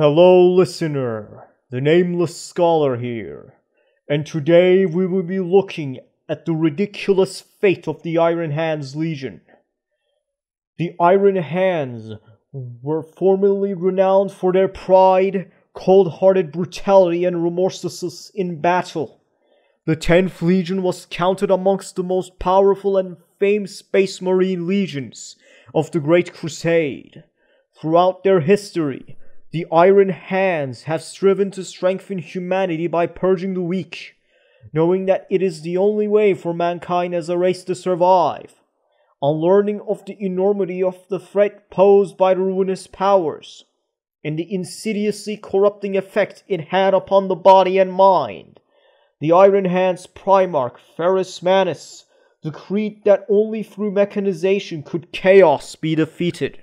Hello listener, the Nameless Scholar here, and today we will be looking at the ridiculous fate of the Iron Hands Legion. The Iron Hands were formerly renowned for their pride, cold-hearted brutality, and remorselessness in battle. The 10th Legion was counted amongst the most powerful and famed Space Marine legions of the Great Crusade. Throughout their history, the Iron Hands have striven to strengthen humanity by purging the weak, knowing that it is the only way for mankind as a race to survive. On learning of the enormity of the threat posed by the ruinous powers, and the insidiously corrupting effect it had upon the body and mind, the Iron Hands Primarch Ferrus Manus decreed that only through mechanization could chaos be defeated.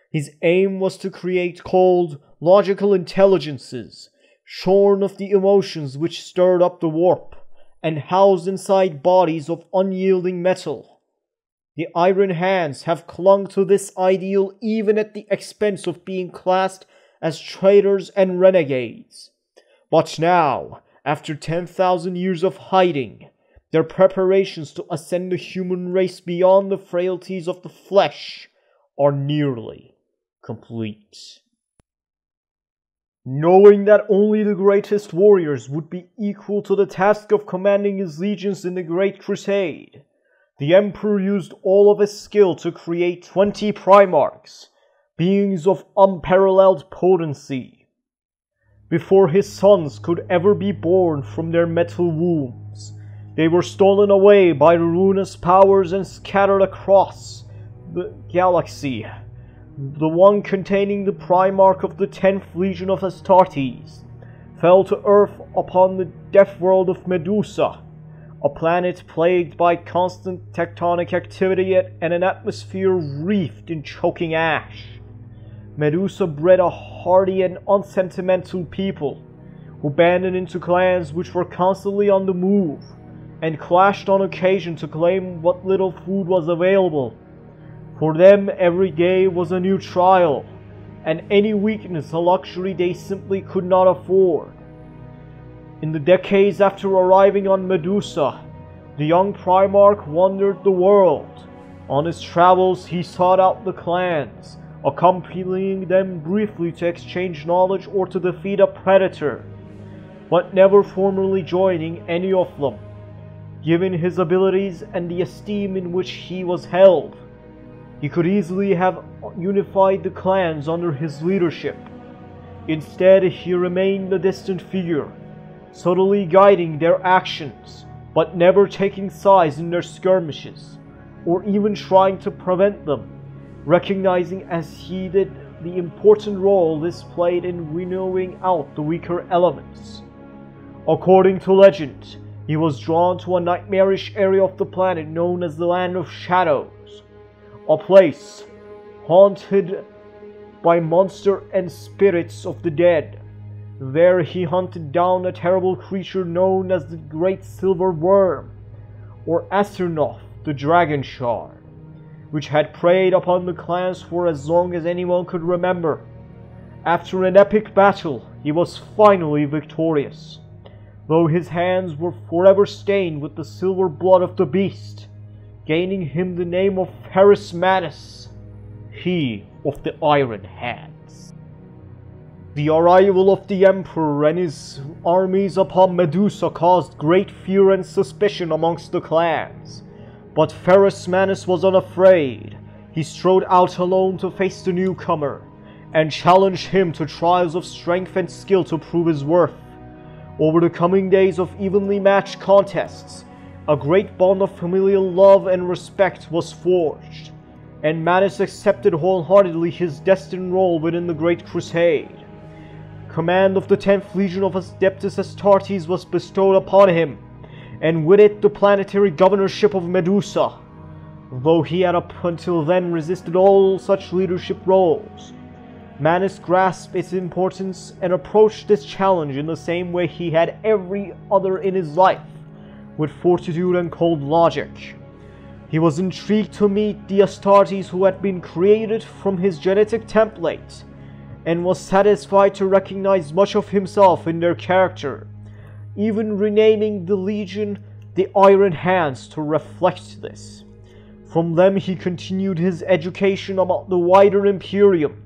His aim was to create cold, logical intelligences, shorn of the emotions which stirred up the warp, and housed inside bodies of unyielding metal. The Iron Hands have clung to this ideal even at the expense of being classed as traitors and renegades. But now, after 10,000 years of hiding, their preparations to ascend the human race beyond the frailties of the flesh are nearly complete. Knowing that only the greatest warriors would be equal to the task of commanding his legions in the Great Crusade, the Emperor used all of his skill to create 20 Primarchs, beings of unparalleled potency. Before his sons could ever be born from their metal wombs, they were stolen away by the ruinous powers and scattered across the galaxy. The one containing the Primarch of the 10th Legion of Astartes fell to Earth upon the death world of Medusa, a planet plagued by constant tectonic activity and an atmosphere wreathed in choking ash. Medusa bred a hardy and unsentimental people who banded into clans which were constantly on the move and clashed on occasion to claim what little food was available. For them, every day was a new trial, and any weakness a luxury they simply could not afford. In the decades after arriving on Medusa, the young Primarch wandered the world. On his travels, he sought out the clans, accompanying them briefly to exchange knowledge or to defeat a predator, but never formally joining any of them, given his abilities and the esteem in which he was held. He could easily have unified the clans under his leadership. Instead, he remained a distant figure, subtly guiding their actions, but never taking sides in their skirmishes, or even trying to prevent them, recognizing as he did the important role this played in winnowing out the weaker elements. According to legend, he was drawn to a nightmarish area of the planet known as the Land of Shadows, a place haunted by monsters and spirits of the dead. There he hunted down a terrible creature known as the Great Silver Worm, or Asternoth the Dragon Shard, which had preyed upon the clans for as long as anyone could remember. After an epic battle, he was finally victorious, though his hands were forever stained with the silver blood of the beast, gaining him the name of Ferrus Manus, he of the Iron Hands. The arrival of the Emperor and his armies upon Medusa caused great fear and suspicion amongst the clans, but Ferrus Manus was unafraid. He strode out alone to face the newcomer, and challenged him to trials of strength and skill to prove his worth. Over the coming days of evenly matched contests, a great bond of familial love and respect was forged, and Manus accepted wholeheartedly his destined role within the Great Crusade. Command of the 10th Legion of Adeptus Astartes was bestowed upon him, and with it the planetary governorship of Medusa. Though he had up until then resisted all such leadership roles, Manus grasped its importance and approached this challenge in the same way he had every other in his life, with fortitude and cold logic. He was intrigued to meet the Astartes who had been created from his genetic template, and was satisfied to recognize much of himself in their character, even renaming the legion the Iron Hands to reflect this. From them he continued his education about the wider Imperium,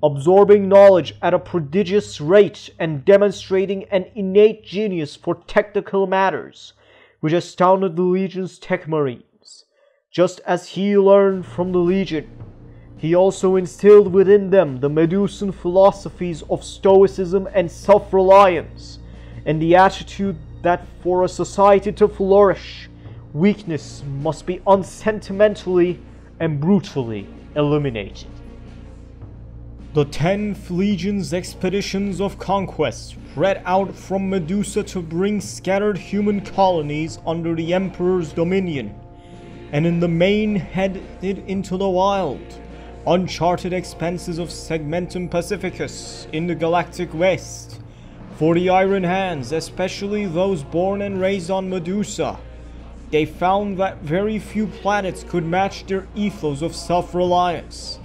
absorbing knowledge at a prodigious rate and demonstrating an innate genius for technical matters, which astounded the Legion's tech marines. Just as he learned from the Legion, he also instilled within them the Medusan philosophies of stoicism and self-reliance, and the attitude that for a society to flourish, weakness must be unsentimentally and brutally eliminated. The 10th Legion's expeditions of conquest spread out from Medusa to bring scattered human colonies under the Emperor's dominion, and in the main headed into the wild, uncharted expanses of Segmentum Pacificus in the galactic west. For the Iron Hands, especially those born and raised on Medusa, they found that very few planets could match their ethos of self-reliance.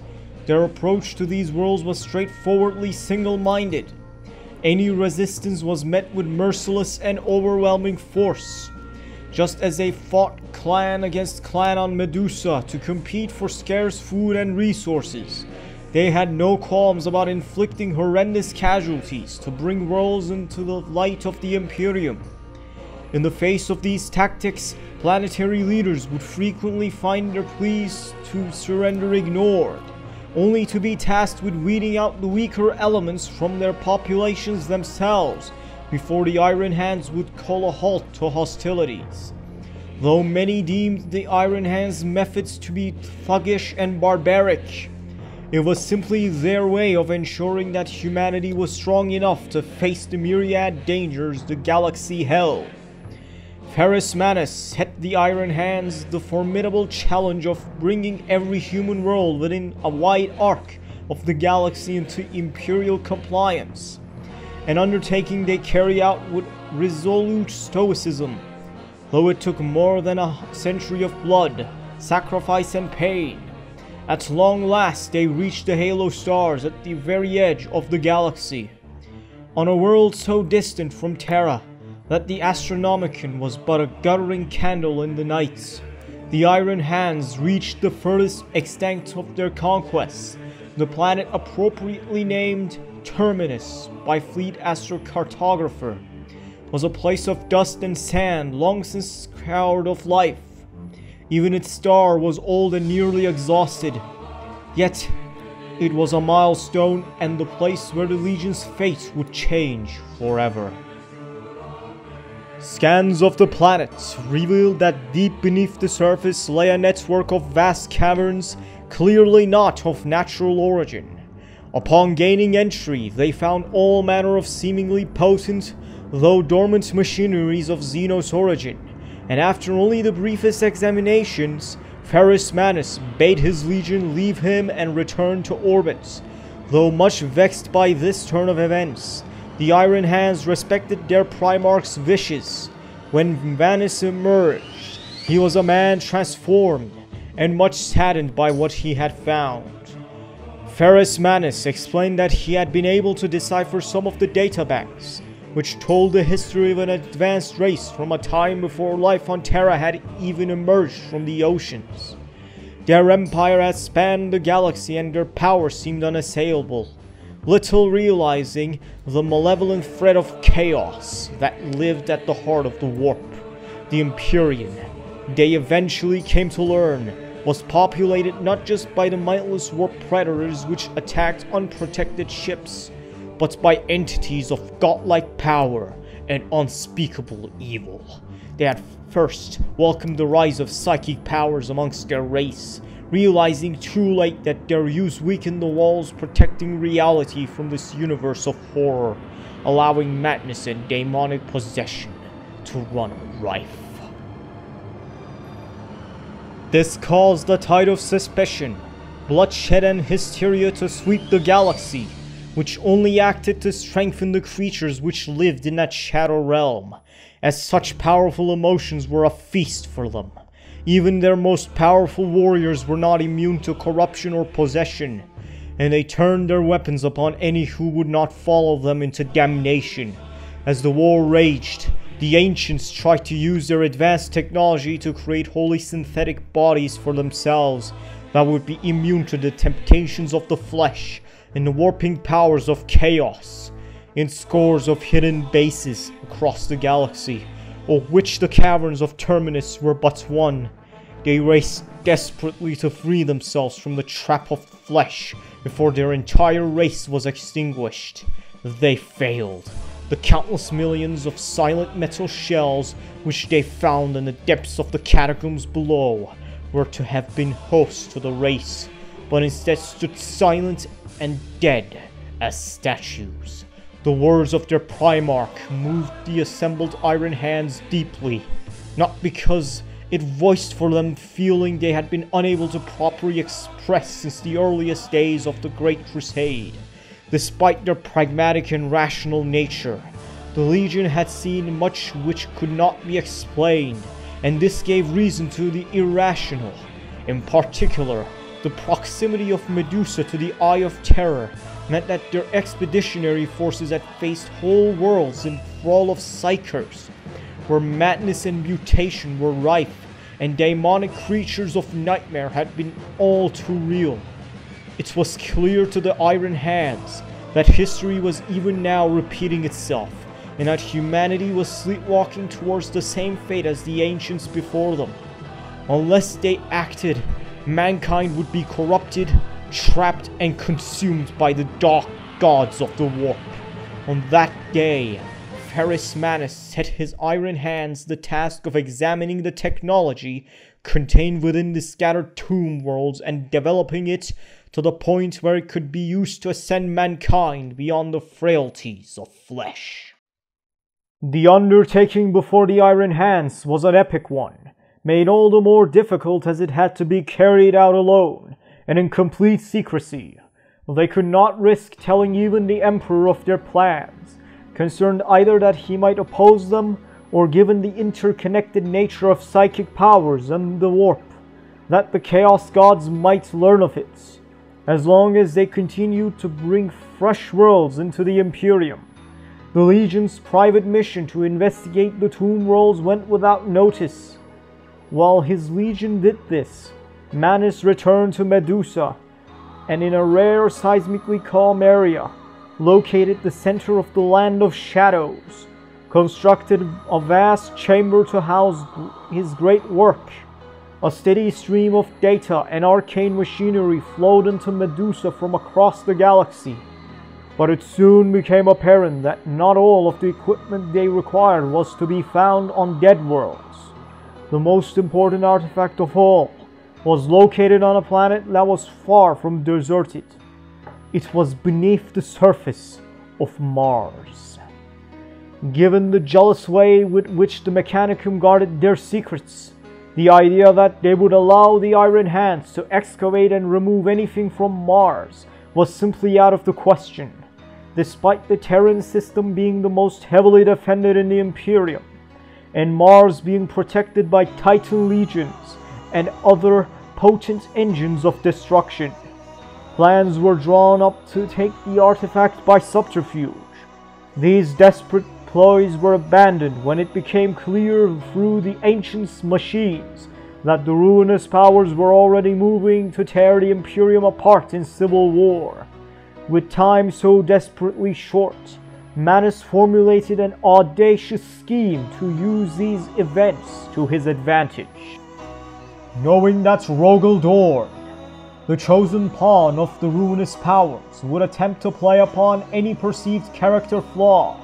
Their approach to these worlds was straightforwardly single-minded. Any resistance was met with merciless and overwhelming force. Just as they fought clan against clan on Medusa to compete for scarce food and resources, they had no qualms about inflicting horrendous casualties to bring worlds into the light of the Imperium. In the face of these tactics, planetary leaders would frequently find their pleas to surrender ignored, only to be tasked with weeding out the weaker elements from their populations themselves before the Iron Hands would call a halt to hostilities. Though many deemed the Iron Hands' methods to be thuggish and barbaric, it was simply their way of ensuring that humanity was strong enough to face the myriad dangers the galaxy held. Ferrus Manus set the Iron Hands the formidable challenge of bringing every human world within a wide arc of the galaxy into imperial compliance, an undertaking they carry out with resolute stoicism. Though it took more than a century of blood, sacrifice and pain, at long last they reached the halo stars at the very edge of the galaxy. On a world so distant from Terra that the Astronomicon was but a guttering candle in the night, the Iron Hands reached the furthest extent of their conquests, the planet appropriately named Terminus by fleet astrocartographer. Was a place of dust and sand long since scoured of life. Even its star was old and nearly exhausted. Yet, it was a milestone and the place where the Legion's fate would change forever. Scans of the planet revealed that deep beneath the surface lay a network of vast caverns, clearly not of natural origin. Upon gaining entry, they found all manner of seemingly potent, though dormant machineries of Xenos origin, and after only the briefest examinations, Ferrus Manus bade his legion leave him and return to orbit. Though much vexed by this turn of events, the Iron Hands respected their Primarch's wishes. When Manus emerged, he was a man transformed and much saddened by what he had found. Ferrus Manus explained that he had been able to decipher some of the databanks, which told the history of an advanced race from a time before life on Terra had even emerged from the oceans. Their empire had spanned the galaxy and their power seemed unassailable, little realizing the malevolent threat of chaos that lived at the heart of the warp. The Empyrean, they eventually came to learn, was populated not just by the mindless warp predators which attacked unprotected ships, but by entities of godlike power and unspeakable evil. They had first welcomed the rise of psychic powers amongst their race, realizing too late that their use weakened the walls protecting reality from this universe of horror, allowing madness and demonic possession to run rife. This caused a tide of suspicion, bloodshed and hysteria to sweep the galaxy, which only acted to strengthen the creatures which lived in that shadow realm, as such powerful emotions were a feast for them. Even their most powerful warriors were not immune to corruption or possession, and they turned their weapons upon any who would not follow them into damnation. As the war raged, the ancients tried to use their advanced technology to create wholly synthetic bodies for themselves that would be immune to the temptations of the flesh and the warping powers of chaos. In scores of hidden bases across the galaxy, of which the caverns of Terminus were but one, they raced desperately to free themselves from the trap of flesh before their entire race was extinguished. They failed. The countless millions of silent metal shells which they found in the depths of the catacombs below were to have been hosts to the race, but instead stood silent and dead as statues. The words of their Primarch moved the assembled Iron Hands deeply, not because it voiced for them feeling they had been unable to properly express since the earliest days of the Great Crusade. Despite their pragmatic and rational nature, the Legion had seen much which could not be explained, and this gave reason to the irrational. In particular, the proximity of Medusa to the Eye of Terror meant that their expeditionary forces had faced whole worlds in thrall of psychers, where madness and mutation were rife, and demonic creatures of nightmare had been all too real. It was clear to the Iron Hands that history was even now repeating itself, and that humanity was sleepwalking towards the same fate as the ancients before them. Unless they acted, mankind would be corrupted, trapped, and consumed by the dark gods of the warp. On that day, Ferrus Manus set his Iron Hands the task of examining the technology contained within the scattered tomb worlds and developing it to the point where it could be used to ascend mankind beyond the frailties of flesh. The undertaking before the Iron Hands was an epic one, made all the more difficult as it had to be carried out alone and in complete secrecy. They could not risk telling even the Emperor of their plans, concerned either that he might oppose them or, given the interconnected nature of psychic powers and the warp, that the Chaos Gods might learn of it, as long as they continued to bring fresh worlds into the Imperium. The Legion's private mission to investigate the tomb worlds went without notice. While his Legion did this, Manus returned to Medusa, and in a rare seismically calm area, located the center of the Land of Shadows, constructed a vast chamber to house his great work. A steady stream of data and arcane machinery flowed into Medusa from across the galaxy, but it soon became apparent that not all of the equipment they required was to be found on dead worlds. The most important artifact of all was located on a planet that was far from deserted. It was beneath the surface of Mars. Given the jealous way with which the Mechanicum guarded their secrets, the idea that they would allow the Iron Hands to excavate and remove anything from Mars was simply out of the question, despite the Terran system being the most heavily defended in the Imperium, and Mars being protected by Titan legions and other potent engines of destruction. Plans were drawn up to take the artifact by subterfuge. These desperate ploys were abandoned when it became clear through the Ancients' machines that the ruinous powers were already moving to tear the Imperium apart in civil war. With time so desperately short, Manus formulated an audacious scheme to use these events to his advantage. Knowing that Rogel Dorn, the chosen pawn of the ruinous powers, would attempt to play upon any perceived character flaw,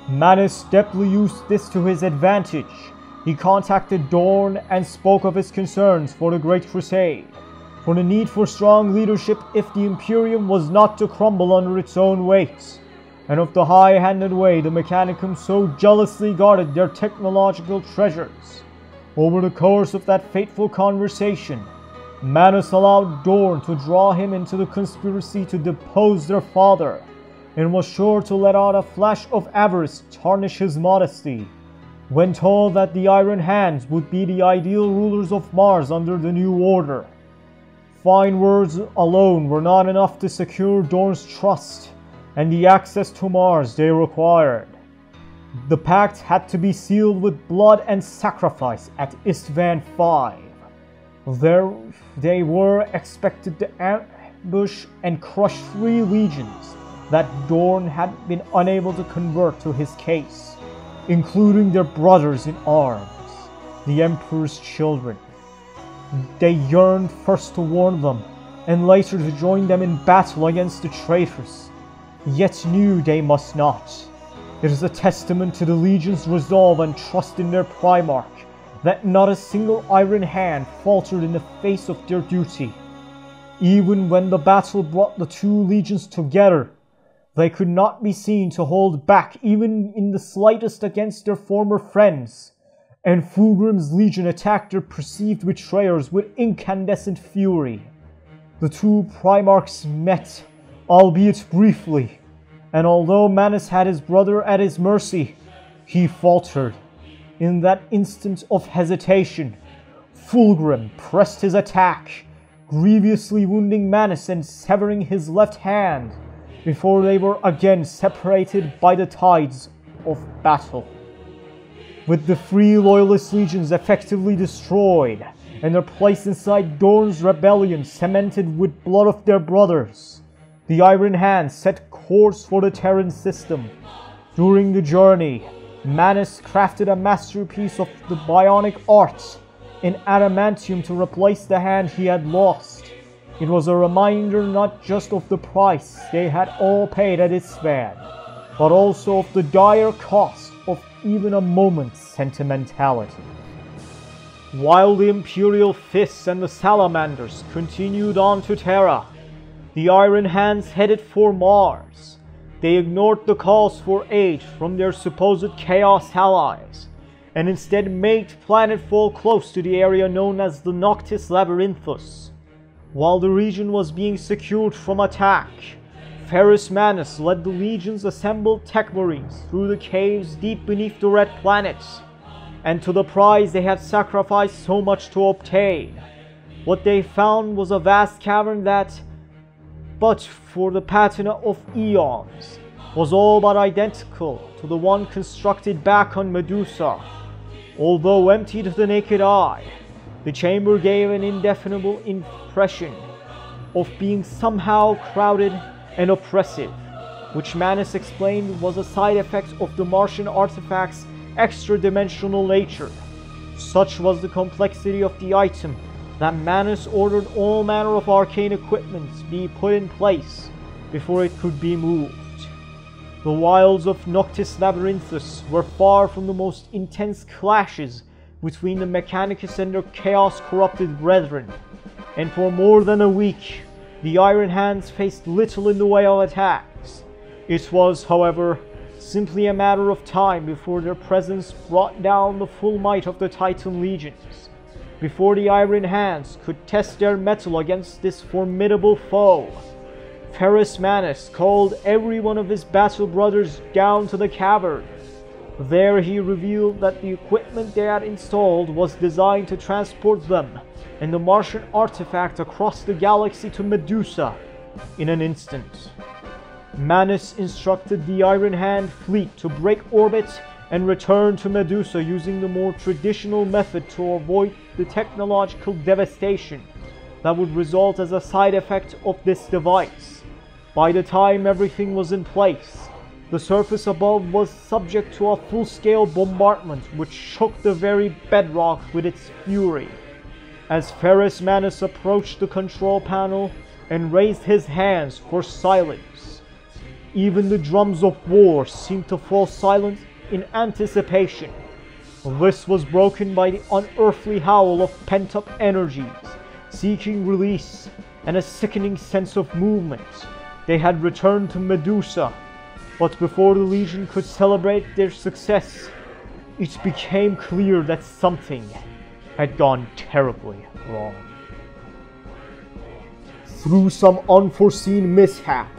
Manus deftly used this to his advantage. He contacted Dorn and spoke of his concerns for the Great Crusade, for the need for strong leadership if the Imperium was not to crumble under its own weight, and of the high-handed way the Mechanicum so jealously guarded their technological treasures. Over the course of that fateful conversation, Manus allowed Dorn to draw him into the conspiracy to depose their father, and was sure to let out a flash of avarice tarnish his modesty when told that the Iron Hands would be the ideal rulers of Mars under the new order. fine words alone were not enough to secure Dorn's trust and the access to Mars they required. The pact had to be sealed with blood and sacrifice at Istvan V. There they were expected to ambush and crush 3 legions that Dorn had been unable to convert to his case, including their brothers in arms, the Emperor's children. They yearned first to warn them, and later to join them in battle against the traitors, yet knew they must not. It is a testament to the Legion's resolve and trust in their Primarch that not a single Iron Hand faltered in the face of their duty. Even when the battle brought the 2 legions together, they could not be seen to hold back even in the slightest against their former friends, and Fulgrim's legion attacked their perceived betrayers with incandescent fury. The 2 Primarchs met, albeit briefly, and although Manus had his brother at his mercy, he faltered. In that instant of hesitation, Fulgrim pressed his attack, grievously wounding Manus and severing his left hand, before they were again separated by the tides of battle. With the 3 Loyalist legions effectively destroyed, and their place inside Dorn's rebellion cemented with blood of their brothers, the Iron Hand set course for the Terran system. During the journey, Manus crafted a masterpiece of the bionic arts in adamantium to replace the hand he had lost. It was a reminder not just of the price they had all paid at Istvan, but also of the dire cost of even a moment's sentimentality. While the Imperial Fists and the Salamanders continued on to Terra, the Iron Hands headed for Mars. They ignored the calls for aid from their supposed Chaos allies, and instead made planetfall close to the area known as the Noctis Labyrinthus. While the region was being secured from attack, Ferrus Manus led the legion's assembled tech marines through the caves deep beneath the Red Planet, and to the prize they had sacrificed so much to obtain. What they found was a vast cavern that, but for the patina of eons, was all but identical to the one constructed back on Medusa. Although empty to the naked eye, the chamber gave an indefinable impression of being somehow crowded and oppressive, which Manus explained was a side effect of the Martian artifact's extra-dimensional nature. Such was the complexity of the item that Manus ordered all manner of arcane equipment be put in place before it could be moved. The wilds of Noctis Labyrinthus were far from the most intense clashes between the Mechanicus and their chaos-corrupted brethren, and for more than a week, the Iron Hands faced little in the way of attacks. It was, however, simply a matter of time before their presence brought down the full might of the Titan legions, before the Iron Hands could test their mettle against this formidable foe. Ferrus Manus called every one of his battle brothers down to the cavern. There he revealed that the equipment they had installed was designed to transport them and the Martian artifact across the galaxy to Medusa in an instant. Manus instructed the Iron Hand fleet to break orbit and return to Medusa using the more traditional method to avoid the technological devastation that would result as a side effect of this device. By the time everything was in place, the surface above was subject to a full-scale bombardment which shook the very bedrock with its fury. As Ferrus Manus approached the control panel and raised his hands for silence, even the drums of war seemed to fall silent in anticipation. This was broken by the unearthly howl of pent-up energies, seeking release, and a sickening sense of movement. They had returned to Medusa, but before the Legion could celebrate their success, it became clear that something had gone terribly wrong. Through some unforeseen mishap,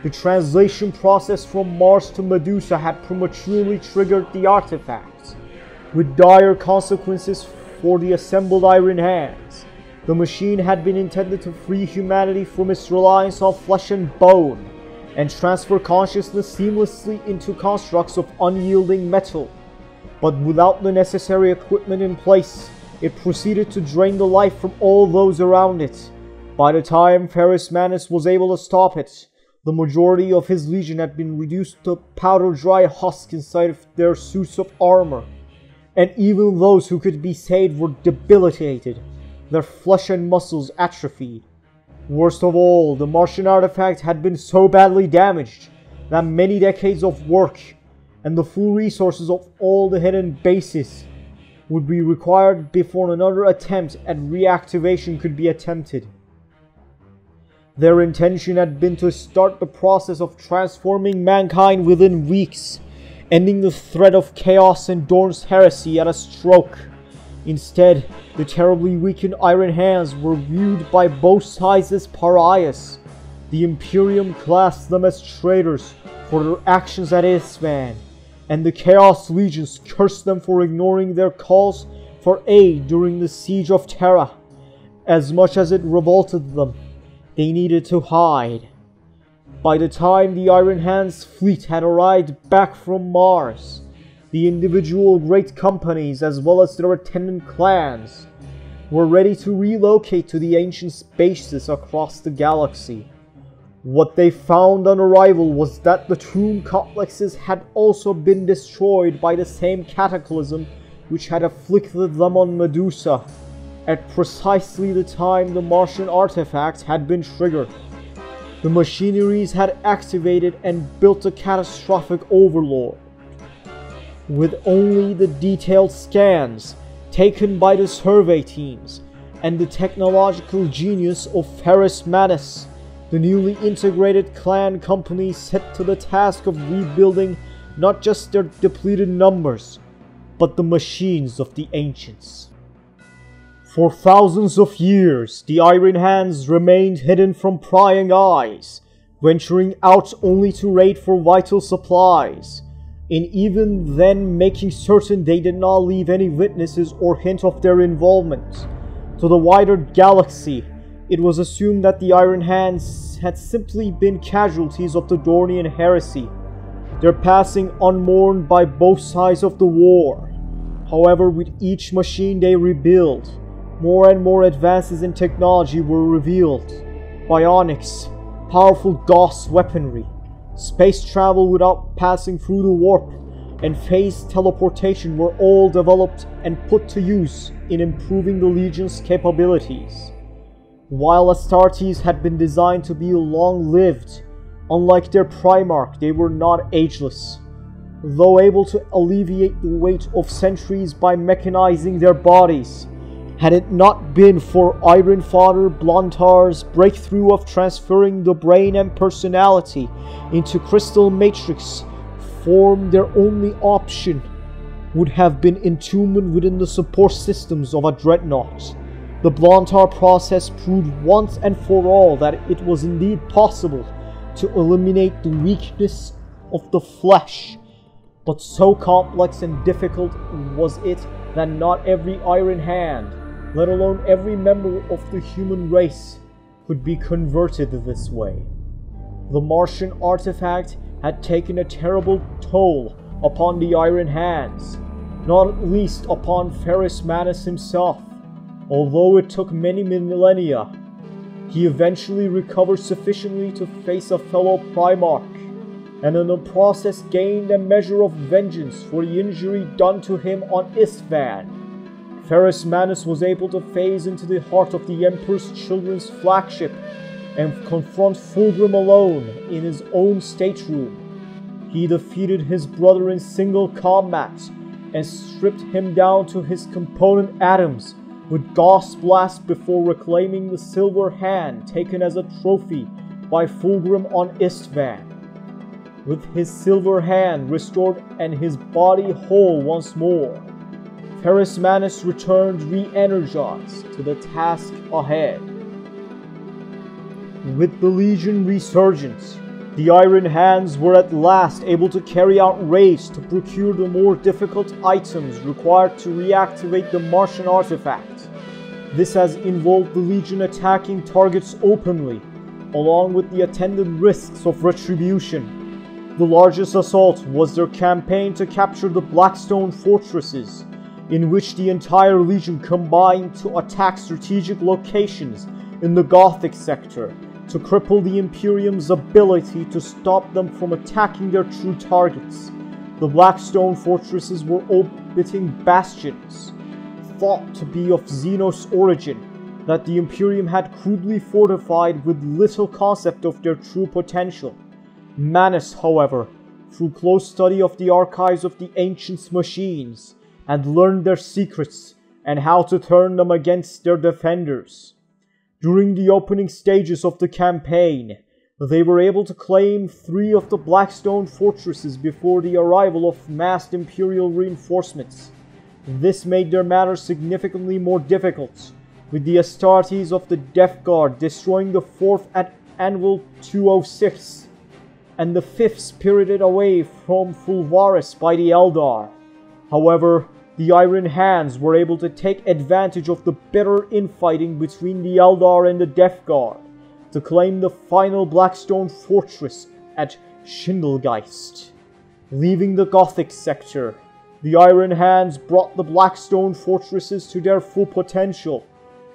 the translation process from Mars to Medusa had prematurely triggered the artifacts, with dire consequences for the assembled Iron Hands. The machine had been intended to free humanity from its reliance on flesh and bone, and transfer consciousness seamlessly into constructs of unyielding metal. But without the necessary equipment in place, it proceeded to drain the life from all those around it. By the time Ferrus Manus was able to stop it, the majority of his legion had been reduced to powder-dry husks inside of their suits of armor, and even those who could be saved were debilitated, their flesh and muscles atrophied. Worst of all, the Martian artifact had been so badly damaged that many decades of work and the full resources of all the hidden bases would be required before another attempt at reactivation could be attempted. Their intention had been to start the process of transforming mankind within weeks, ending the threat of chaos and Dornian Heresy at a stroke. Instead, the terribly weakened Iron Hands were viewed by both sides as pariahs. The Imperium classed them as traitors for their actions at Isfahan, and the Chaos Legions cursed them for ignoring their calls for aid during the Siege of Terra. As much as it revolted them, they needed to hide. By the time the Iron Hands fleet had arrived back from Mars, the individual great companies as well as their attendant clans were ready to relocate to the ancient bases across the galaxy. What they found on arrival was that the tomb complexes had also been destroyed by the same cataclysm which had afflicted them on Medusa, at precisely the time the Martian artifact had been triggered. The machineries had activated and built a catastrophic overlord. With only the detailed scans taken by the survey teams and the technological genius of Ferrus Manus, the newly integrated clan company set to the task of rebuilding not just their depleted numbers, but the machines of the ancients. For thousands of years, the Iron Hands remained hidden from prying eyes, venturing out only to raid for vital supplies, and even then making certain they did not leave any witnesses or hint of their involvement. To the wider galaxy, it was assumed that the Iron Hands had simply been casualties of the Dornian Heresy, their passing unmourned by both sides of the war. However, with each machine they rebuilt, more and more advances in technology were revealed. Bionics, powerful Gauss weaponry, space travel without passing through the warp, and phase teleportation were all developed and put to use in improving the Legion's capabilities. While Astartes had been designed to be long-lived, unlike their Primarch, they were not ageless. Though able to alleviate the weight of centuries by mechanizing their bodies, had it not been for Iron Father Blontar's breakthrough of transferring the brain and personality into crystal matrix form, their only option would have been entombment within the support systems of a dreadnought. The Blontar process proved once and for all that it was indeed possible to eliminate the weakness of the flesh, but so complex and difficult was it that not every Iron Hand, let alone every member of the human race, could be converted this way. The Martian artifact had taken a terrible toll upon the Iron Hands, not least upon Ferrus Manus himself. Although it took many millennia, he eventually recovered sufficiently to face a fellow Primarch, and in the process gained a measure of vengeance for the injury done to him on Isfahan. Ferrus Manus was able to phase into the heart of the Emperor's Children's flagship and confront Fulgrim alone in his own stateroom. He defeated his brother in single combat and stripped him down to his component atoms with Gauss Blast before reclaiming the silver hand taken as a trophy by Fulgrim on Isfahan. With his silver hand restored and his body whole once more, Ferrus Manus returned re-energized to the task ahead. With the Legion resurgence, the Iron Hands were at last able to carry out raids to procure the more difficult items required to reactivate the Martian artifact. This has involved the Legion attacking targets openly, along with the attendant risks of retribution. The largest assault was their campaign to capture the Blackstone fortresses, in which the entire Legion combined to attack strategic locations in the Gothic sector to cripple the Imperium's ability to stop them from attacking their true targets. The Blackstone fortresses were orbiting bastions, thought to be of Xenos origin, that the Imperium had crudely fortified with little concept of their true potential. Manus, however, through close study of the archives of the Ancients' machines, had learned their secrets and how to turn them against their defenders. During the opening stages of the campaign, they were able to claim 3 of the Blackstone fortresses before the arrival of massed Imperial reinforcements. This made their matter significantly more difficult, with the Astartes of the Death Guard destroying the 4th at Anvil 206, and the 5th spirited away from Fulvaris by the Eldar. However, the Iron Hands were able to take advantage of the bitter infighting between the Eldar and the Death Guard to claim the final Blackstone fortress at Schindelgeist. Leaving the Gothic sector, the Iron Hands brought the Blackstone fortresses to their full potential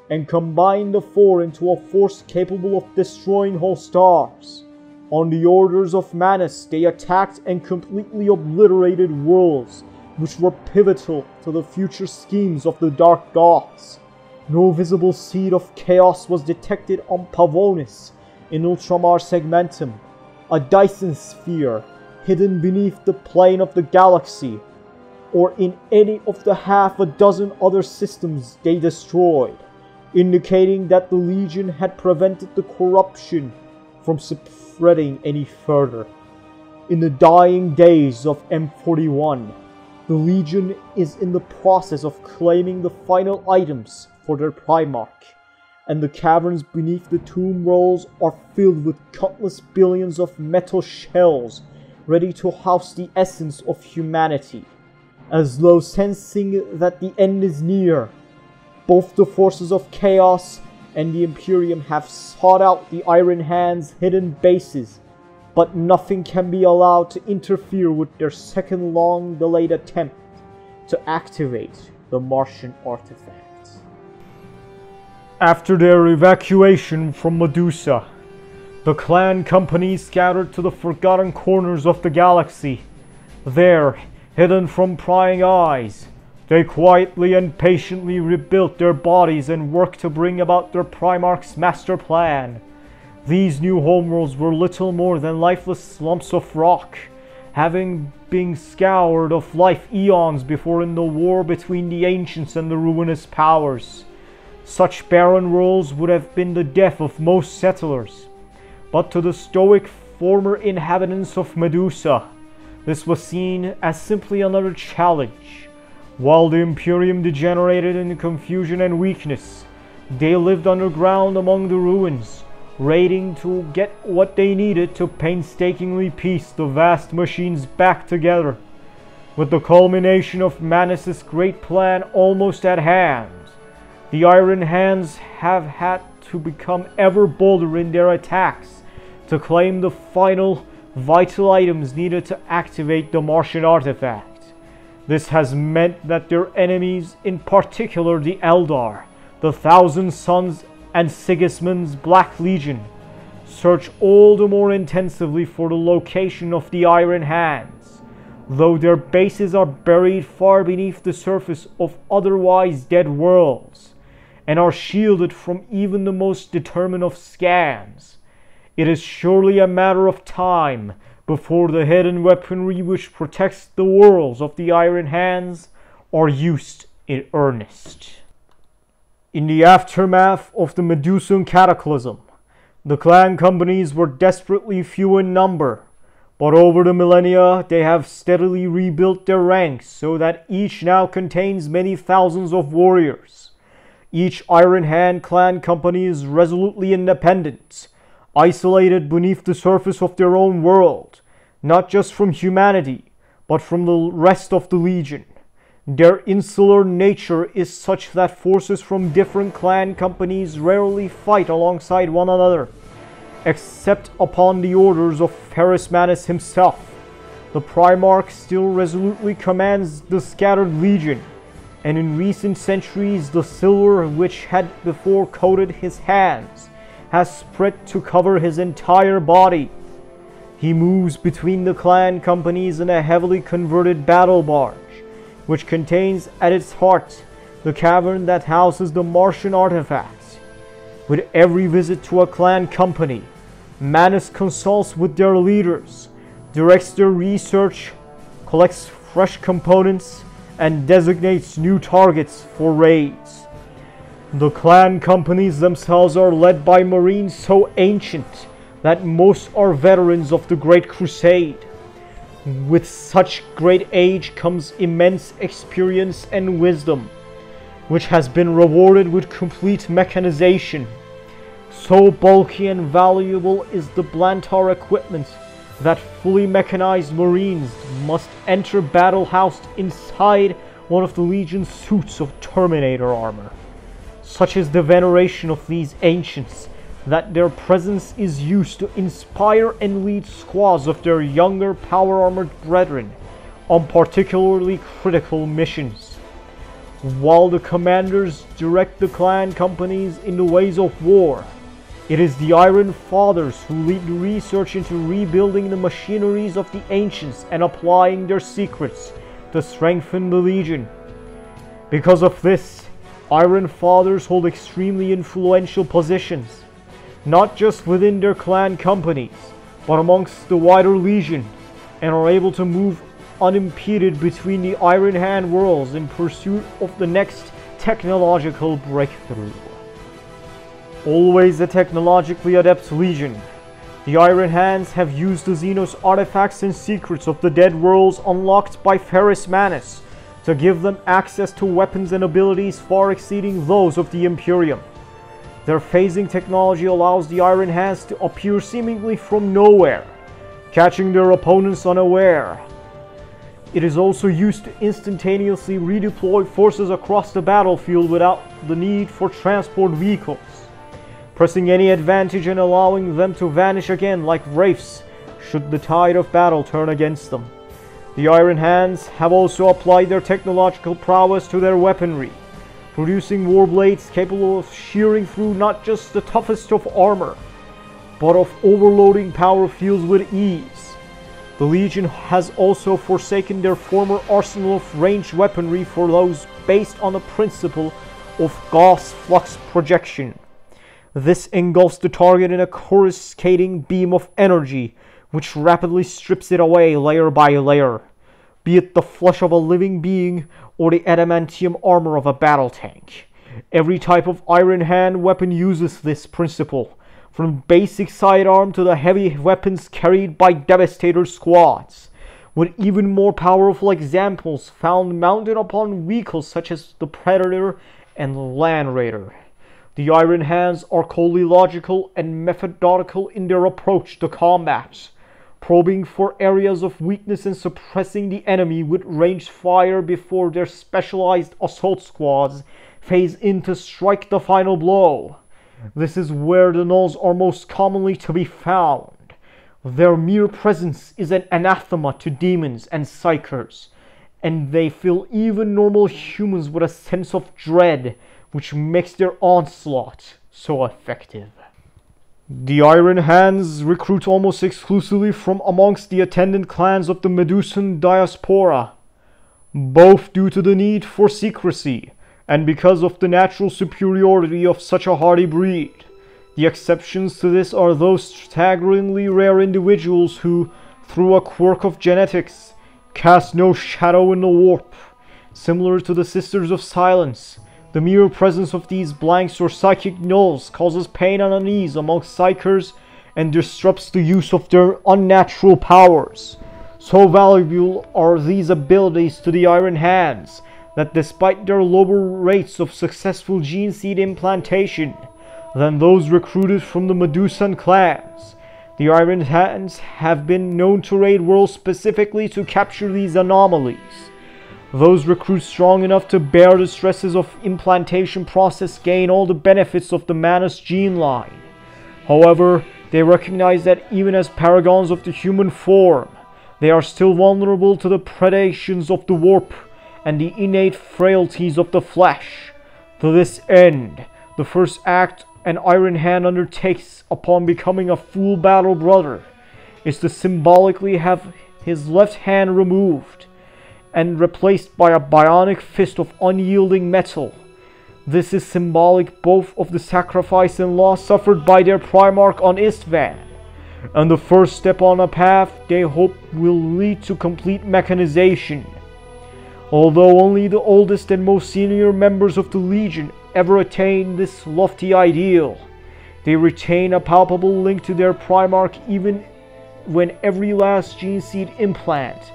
and combined the 4 into a force capable of destroying whole stars. On the orders of Manus, they attacked and completely obliterated worlds which were pivotal to the future schemes of the Dark Gods. No visible seed of chaos was detected on Pavonis in Ultramar Segmentum, a Dyson sphere hidden beneath the plane of the galaxy, or in any of the half a dozen other systems they destroyed, indicating that the Legion had prevented the corruption from spreading any further. In the dying days of M41, the Legion is in the process of claiming the final items for their Primarch, and the caverns beneath the tomb rolls are filled with countless billions of metal shells ready to house the essence of humanity. As though sensing that the end is near, both the forces of chaos and the Imperium have sought out the Iron Hands' hidden bases, but nothing can be allowed to interfere with their second long-delayed attempt to activate the Martian artifact. After their evacuation from Medusa, the clan companies scattered to the forgotten corners of the galaxy. There, hidden from prying eyes, they quietly and patiently rebuilt their bodies and worked to bring about their Primarch's master plan. These new homeworlds were little more than lifeless lumps of rock, having been scoured of life eons before in the war between the Ancients and the ruinous powers. Such barren worlds would have been the death of most settlers, but to the stoic former inhabitants of Medusa, this was seen as simply another challenge. While the Imperium degenerated in confusion and weakness, they lived underground among the ruins, raiding to get what they needed to painstakingly piece the vast machines back together. With the culmination of Manus' great plan almost at hand, the Iron Hands have had to become ever bolder in their attacks to claim the final vital items needed to activate the Martian artifact. This has meant that their enemies, in particular the Eldar, the Thousand Sons, and Sigismund's Black Legion, search all the more intensively for the location of the Iron Hands, though their bases are buried far beneath the surface of otherwise dead worlds, and are shielded from even the most determined of scans. It is surely a matter of time before the hidden weaponry which protects the worlds of the Iron Hands are used in earnest. In the aftermath of the Medusan cataclysm, the clan companies were desperately few in number, but over the millennia they have steadily rebuilt their ranks so that each now contains many thousands of warriors. Each Iron Hand clan company is resolutely independent, isolated beneath the surface of their own world, not just from humanity, but from the rest of the Legion. Their insular nature is such that forces from different clan companies rarely fight alongside one another, except upon the orders of Pharismanus himself. The Primarch still resolutely commands the scattered legion, and in recent centuries the silver which had before coated his hands has spread to cover his entire body. He moves between the clan companies in a heavily converted battle barge, which contains at its heart the cavern that houses the Martian artifacts. With every visit to a clan company, Manus consults with their leaders, directs their research, collects fresh components, and designates new targets for raids. The clan companies themselves are led by Marines so ancient that most are veterans of the Great Crusade. With such great age comes immense experience and wisdom, which has been rewarded with complete mechanization. So bulky and valuable is the Blantar equipment that fully mechanized Marines must enter battle housed inside one of the Legion's suits of Terminator armor. Such is the veneration of these ancients that their presence is used to inspire and lead squads of their younger power-armored brethren on particularly critical missions. While the commanders direct the clan companies in the ways of war, it is the Iron Fathers who lead the research into rebuilding the machineries of the ancients and applying their secrets to strengthen the Legion. Because of this, Iron Fathers hold extremely influential positions, not just within their clan companies, but amongst the wider Legion, and are able to move unimpeded between the Iron Hand worlds in pursuit of the next technological breakthrough. Always a technologically adept Legion, the Iron Hands have used the Xenos artifacts and secrets of the Dead Worlds unlocked by Pharismanus to give them access to weapons and abilities far exceeding those of the Imperium. Their phasing technology allows the Iron Hands to appear seemingly from nowhere, catching their opponents unaware. It is also used to instantaneously redeploy forces across the battlefield without the need for transport vehicles, pressing any advantage and allowing them to vanish again like wraiths should the tide of battle turn against them. The Iron Hands have also applied their technological prowess to their weaponry, producing warblades capable of shearing through not just the toughest of armor, but of overloading power fields with ease. The Legion has also forsaken their former arsenal of ranged weaponry for those based on the principle of Gauss flux projection. This engulfs the target in a coruscating beam of energy, which rapidly strips it away layer by layer, be it the flesh of a living being or the adamantium armor of a battle tank. Every type of Iron Hand weapon uses this principle, from basic sidearm to the heavy weapons carried by Devastator squads, with even more powerful examples found mounted upon vehicles such as the Predator and Land Raider. The Iron Hands are coldly logical and methodical in their approach to combat, probing for areas of weakness and suppressing the enemy with ranged fire before their specialized assault squads phase in to strike the final blow. This is where the Nulls are most commonly to be found. Their mere presence is an anathema to demons and psychers, and they fill even normal humans with a sense of dread, which makes their onslaught so effective. The Iron Hands recruit almost exclusively from amongst the attendant clans of the Medusan diaspora, both due to the need for secrecy and because of the natural superiority of such a hardy breed. The exceptions to this are those staggeringly rare individuals who, through a quirk of genetics, cast no shadow in the warp. Similar to the Sisters of Silence, the mere presence of these blanks or psychic nulls causes pain and unease amongst psychers and disrupts the use of their unnatural powers. So valuable are these abilities to the Iron Hands that despite their lower rates of successful gene seed implantation than those recruited from the Medusan clans, the Iron Hands have been known to raid worlds specifically to capture these anomalies. Those recruits strong enough to bear the stresses of implantation process gain all the benefits of the Manus gene line. However, they recognize that even as paragons of the human form, they are still vulnerable to the predations of the warp and the innate frailties of the flesh. To this end, the first act an Iron Hand undertakes upon becoming a full battle brother is to symbolically have his left hand removed and replaced by a bionic fist of unyielding metal. This is symbolic both of the sacrifice and loss suffered by their Primarch on Istvan, and the first step on a path they hope will lead to complete mechanization. Although only the oldest and most senior members of the Legion ever attain this lofty ideal, they retain a palpable link to their Primarch even when every last gene seed implant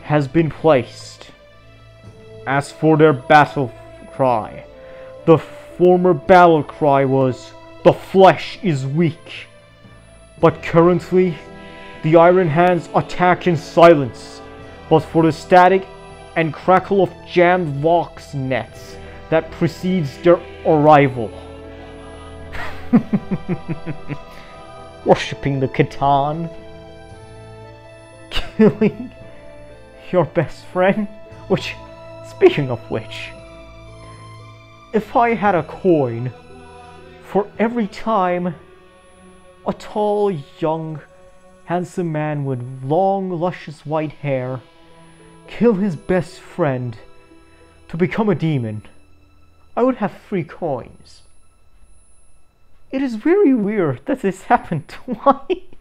has been placed. As for their battle cry, the former battle cry was, "The flesh is weak." But currently, the Iron Hands attack in silence, but for the static and crackle of jammed vox nets that precedes their arrival. Worshipping the Catan? Killing your best friend? Which, speaking of which, if I had a coin for every time a tall, young, handsome man with long, luscious white hair kill his best friend to become a demon, I would have 3 coins. It is very weird that this happened twice.